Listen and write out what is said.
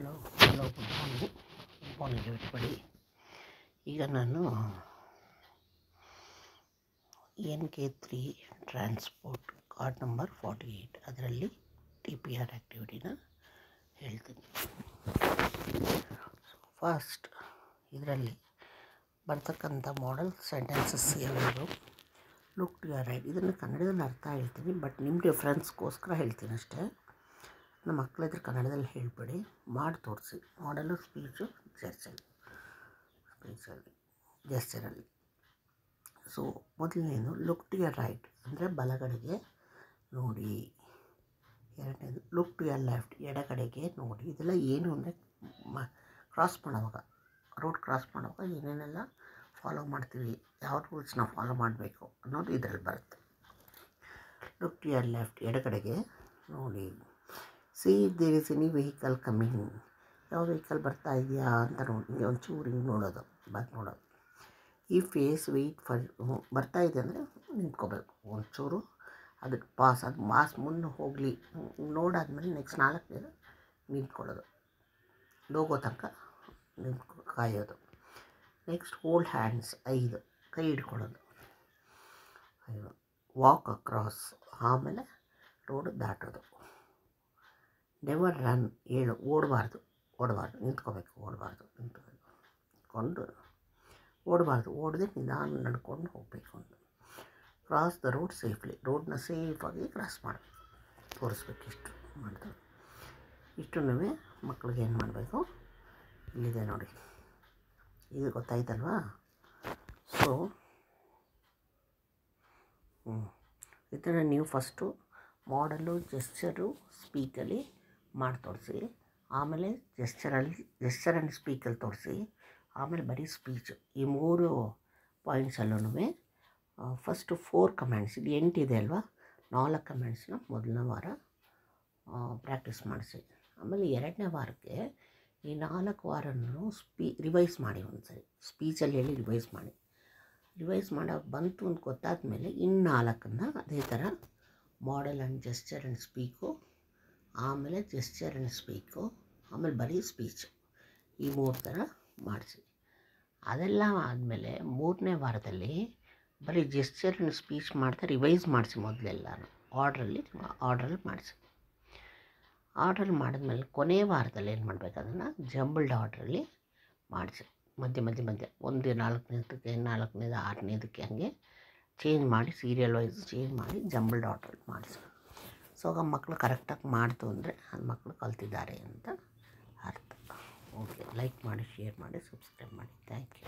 Hello good morning everybody. ಈಗ ನಾನು NK3 transport card number 48 ಅದರಲ್ಲಿ TPR ಆ್ಯಕ್ಟಿವಿಟಿನ ಹೇಳ್ತೀನಿ. ಫಸ್ಟ್ ಇದರಲ್ಲಿ ಬರ್ತಕ್ಕಂಥ ಮಾಡಲ್ ಸೆಂಟೆನ್ಸಸ್ ಯಾವ್ಯಾವು? Look to your right. ಇದನ್ನು ಕನ್ನಡದಲ್ಲಿ ಅರ್ಥ ಹೇಳ್ತೀನಿ, ಬಟ್ ನಿಮ್ಮ ರೆಫರೆನ್ಸ್ಗೋಸ್ಕರ ಹೇಳ್ತೀನಿ ಅಷ್ಟೇ. ನಮ್ಮ ಮಕ್ಕಳಿದ್ರೆ ಕನ್ನಡದಲ್ಲಿ ಹೇಳಿಬಿಡಿ. ಮಾಡಿ ತೋರಿಸಿ. ಮಾಡಲು ಸ್ಪೀಚು ಜೆಸ್ಚರಲ್ಲಿ. ಸೊ ಮೊದಲನೇದು ಲುಕ್ ಟು ಯುವರ್ ರೈಟ್ ಅಂದರೆ ಬಲಗಡೆಗೆ ನೋಡಿ. ಎರಡನೇದು ಲುಕ್ ಟು ಯುವರ್ ಲೆಫ್ಟ್ ಎಡಗಡೆಗೆ ನೋಡಿ. ಇದೆಲ್ಲ ಏನು ಅಂದರೆ ಕ್ರಾಸ್ ಮಾಡುವಾಗ, ರೋಡ್ ಕ್ರಾಸ್ ಮಾಡುವಾಗ ಏನೇನೆಲ್ಲ ಫಾಲೋ ಮಾಡ್ತೀವಿ, ಯಾವ ರೂಲ್ಸ್ನ ಫಾಲೋ ಮಾಡಬೇಕು ಅನ್ನೋದು ಇದರಲ್ಲಿ ಬರುತ್ತೆ. ಲುಕ್ ಟು ಯುವರ್ ಲೆಫ್ಟ್ ಎಡಗಡೆಗೆ ನೋಡಿ. See there is any vehicle coming. ಯಾವ ವೆಹಿಕಲ್ ಬರ್ತಾ ಇದೆಯಾ ಅಂತ ನೋಡಿ, ಒಂಚೂರು ಹಿಂಗೆ ನೋಡೋದು, ಬ್ಯಾಕ್ ನೋಡೋದು. ಈ ಫೇಸ್ ವೆಯ್ಟ್ ಫಾರ್, ಬರ್ತಾ ಇದೆ ಅಂದರೆ ನಿಂತ್ಕೋಬೇಕು ಒಂಚೂರು, ಅದಕ್ಕೆ ಅದು ಮಾಸ್ ಮುಂದೆ ಹೋಗಲಿ ನೋಡಾದ್ಮೇಲೆ ನೆಕ್ಸ್ಟ್ 4 ನಿಂತ್ಕೊಳ್ಳೋದು, ಹೋಗೋ ತನಕ ಕಾಯೋದು. ನೆಕ್ಸ್ಟ್ ಹೋಲ್ಡ್ ಹ್ಯಾಂಡ್ಸ್ 5 ಕೈ ಹಿಡ್ಕೊಳ್ಳೋದು. ವಾಕ್ ಅಕ್ರಾಸ್, ಆಮೇಲೆ ರೋಡ್ ದಾಟೋದು. ನೆವರ್ ರನ್ 7 ಓಡಬಾರ್ದು, ನಿಂತ್ಕೋಬೇಕು, ಓಡದೆ ನಿಧಾನ ನಡ್ಕೊಂಡು ಹೋಗಬೇಕು ಅಂತ. ಕ್ರಾಸ್ ದ ರೋಡ್ ಸೇಫ್ಲಿ, ರೋಡ್ನ ಸೇಫಾಗಿ ಕ್ರಾಸ್ ಮಾಡಬೇಕು, ತೋರಿಸ್ಬೇಕು. ಇಷ್ಟು ಮಾಡ್ತಾರೆ. ಇಷ್ಟನ್ನು ಮಕ್ಳಿಗೆ ಏನು ಮಾಡಬೇಕು, ಇಲ್ಲಿದೆ ನೋಡಿ, ಇದು ಗೊತ್ತಾಯ್ತಲ್ವಾ? ಸೊ ಈ ಥರ ನೀವು ಫಸ್ಟು ಮಾಡಲು ಜೆಸ್ಚರು ಸ್ಪೀಕಲ್ಲಿ ಮಾಡಿ ತೋರಿಸಿ, ಆಮೇಲೆ ಜೆಸ್ಚರ್ ಆ್ಯಂಡ್ ಸ್ಪೀಕಲ್ಲಿ ತೋರಿಸಿ, ಆಮೇಲೆ ಬರೀ ಸ್ಪೀಚು. ಈ 3 ಪಾಯಿಂಟ್ಸಲ್ಲೂ ಫಸ್ಟು 4 ಕಮ್ಯಾಂಡ್ಸ್, ಇದು 8 ಇದೆ ಅಲ್ವಾ, 4 ಕಮ್ಯಾಂಡ್ಸ್ನ ಮೊದಲನೇ ವಾರ ಪ್ರಾಕ್ಟೀಸ್ ಮಾಡಿಸಿ. ಆಮೇಲೆ 2ನೇ ವಾರಕ್ಕೆ ಈ 4 ವಾರನೂ ರಿವೈಸ್ ಮಾಡಿ. ಒಂದು ಸರಿ ಸ್ಪೀಚಲ್ಲಿ ಹೇಳಿ ರಿವೈಸ್ ಮಾಡೋಕೆ ಬಂತು ಅಂತ ಗೊತ್ತಾದಮೇಲೆ ಇನ್ನು 4 ಅದೇ ಥರ ಮಾಡಲ್ ಆ್ಯಂಡ್ ಜೆಸ್ಚರ್ ಆ್ಯಂಡ್ ಸ್ಪೀಕು, ಆಮೇಲೆ ಜೆಸ್ಚರ್ ಆ್ಯಂಡ್ ಸ್ಪೀಕು, ಆಮೇಲೆ ಬರೀ ಸ್ಪೀಚು, ಈ 3 ಥರ ಮಾಡಿಸಿ. ಅದೆಲ್ಲ ಆದಮೇಲೆ 3ನೇ ವಾರದಲ್ಲಿ ಬರೀ ಜೆಸ್ಚರ್ ಆ್ಯಂಡ್ ಸ್ಪೀಚ್ ಮಾಡ್ತಾ ರಿವೈಸ್ ಮಾಡಿಸಿ. ಮೊದಲೆಲ್ಲನೂ ಆರ್ಡ್ರಲ್ಲಿ ಮಾಡಿಸಿ. ಆರ್ಡ್ರಲ್ಲಿ ಮಾಡಿದ್ಮೇಲೆ ಕೊನೆ ವಾರದಲ್ಲಿ ಏನು ಮಾಡಬೇಕು, ಅದನ್ನು ಜಂಬಲ್ಡ್ ಆರ್ಡ್ರಲ್ಲಿ ಮಾಡಿಸಿ. ಮಧ್ಯೆ ಒಂದು 4ನೇದಕ್ಕೆ 6ನೇದಕ್ಕೆ ಹಂಗೆ ಚೇಂಜ್ ಮಾಡಿ, ಸೀರಿಯಲ್ ವೈಸ್ ಚೇಂಜ್ ಮಾಡಿ ಜಂಬಲ್ಡ್ ಆರ್ಡ್ರಲ್ಲಿ ಮಾಡಿಸಿ. ಸೊ ಆಗ ಮಕ್ಕಳು ಕರೆಕ್ಟಾಗಿ ಮಾಡ್ತು ಅಂದರೆ ಅದು ಮಕ್ಕಳು ಕಲ್ತಿದ್ದಾರೆ ಅಂತ ಅರ್ಥ. ಓಕೆ, ಲೈಕ್ ಮಾಡಿ, ಶೇರ್ ಮಾಡಿ, ಸಬ್ಸ್ಕ್ರೈಬ್ ಮಾಡಿ. Thank you.